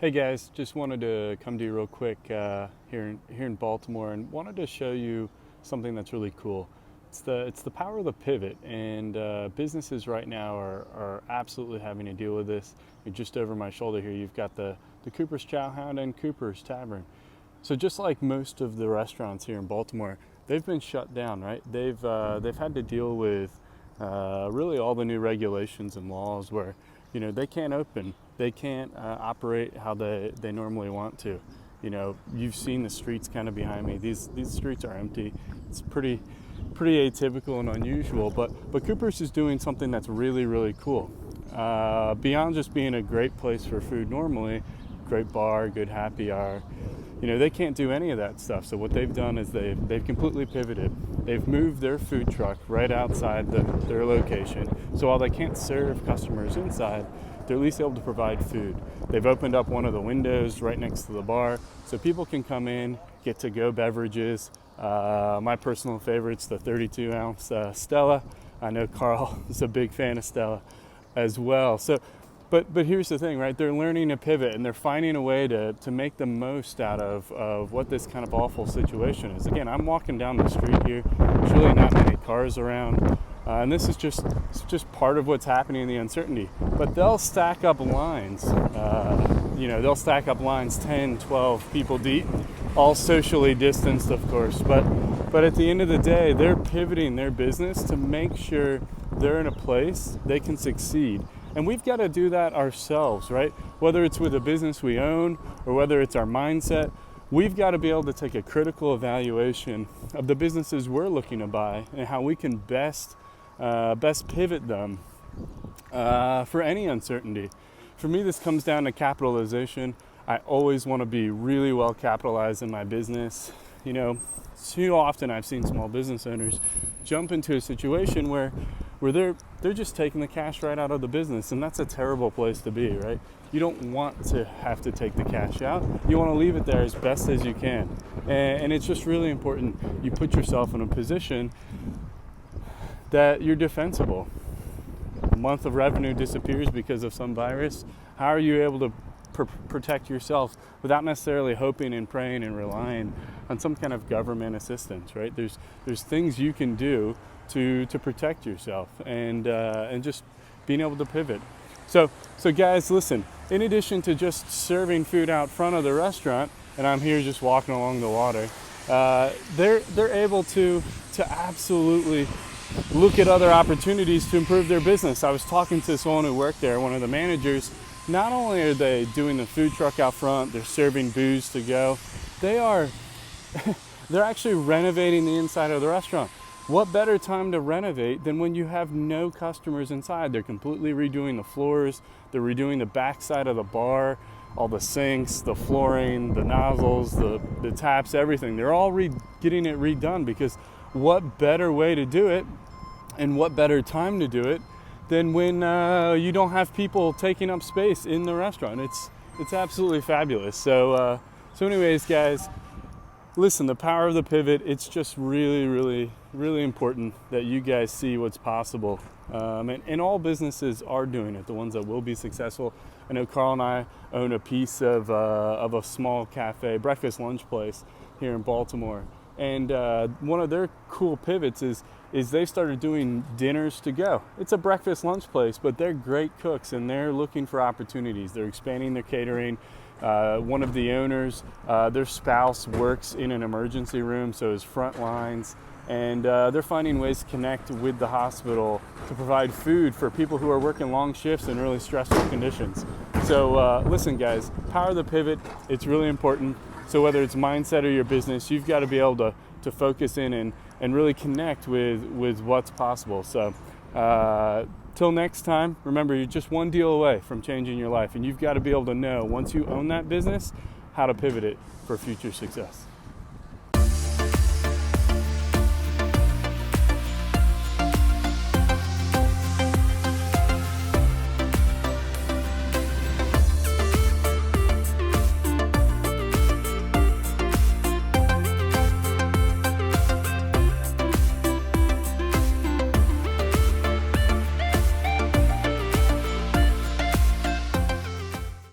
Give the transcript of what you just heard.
Hey guys, just wanted to come to you real quick here in Baltimore, and wanted to show you something that's really cool. It's the power of the pivot, and businesses right now are absolutely having to deal with this. Just over my shoulder here, you've got the Cooper's Chowhound and Cooper's Tavern. So just like most of the restaurants here in Baltimore, they've been shut down, right? They've had to deal with really all the new regulations and laws where they can't open, they can't operate how they normally want to. You've seen the streets kind of behind me. These streets are empty. It's pretty atypical and unusual, but Cooper's is doing something that's really cool. Beyond just being a great place for food normally, great bar, good happy hour, they can't do any of that stuff. So what they've done is they've completely pivoted. They've moved their food truck right outside their location. So while they can't serve customers inside, they're at least able to provide food. They've opened up one of the windows right next to the bar so people can come in, get to-go beverages. My personal favorite's the 32-ounce Stella. I know Carl is a big fan of Stella as well. But here's the thing, right? They're learning to pivot, and they're finding a way to make the most out of what this kind of awful situation is. Again, I'm walking down the street here. There's really not many cars around. And this is just part of what's happening in the uncertainty. But they'll stack up lines. They'll stack up lines 10, 12 people deep, all socially distanced, of course. But at the end of the day, they're pivoting their business to make sure they're in a place they can succeed. And we've got to do that ourselves, right? Whether it's with a business we own or whether it's our mindset, we've got to be able to take a critical evaluation of the businesses we're looking to buy and how we can best pivot them for any uncertainty. For me, this comes down to capitalization. I always want to be really well capitalized in my business. Too often I've seen small business owners jump into a situation where they're just taking the cash right out of the business, and that's a terrible place to be, right? You don't want to have to take the cash out. You want to leave it there as best as you can. And it's just really important you put yourself in a position that you're defensible. A month of revenue disappears because of some virus. How are you able to protect yourself without necessarily hoping and praying and relying on some kind of government assistance, right? There's things you can do to protect yourself and just being able to pivot. So guys, listen, in addition to just serving food out front of the restaurant, and I'm here just walking along the water, they're able to absolutely look at other opportunities to improve their business. I was talking to someone who worked there, one of the managers. Not only are they doing the food truck out front, they're serving booze to go, they're actually renovating the inside of the restaurant. What better time to renovate than when you have no customers inside? They're completely redoing the floors, they're redoing the backside of the bar, all the sinks, the flooring, the nozzles, the taps, everything. They're all getting it redone, because what better way to do it and what better time to do it than when you don't have people taking up space in the restaurant. It's absolutely fabulous. So anyways, guys, listen, the power of the pivot, it's just really important that you guys see what's possible. And all businesses are doing it, the ones that will be successful. I know Carl and I own a piece of a small cafe, breakfast lunch place here in Baltimore. And one of their cool pivots is they started doing dinners to go. It's a breakfast lunch place, but they're great cooks and they're looking for opportunities. They're expanding their catering. One of the owners, their spouse works in an emergency room, so is front lines. And they're finding ways to connect with the hospital to provide food for people who are working long shifts in really stressful conditions. So listen, guys, power of the pivot, it's really important. So whether it's mindset or your business, you've got to be able to focus in and really connect with what's possible. So till next time, remember, you're just one deal away from changing your life, and you've got to be able to know, once you own that business, how to pivot it for future success.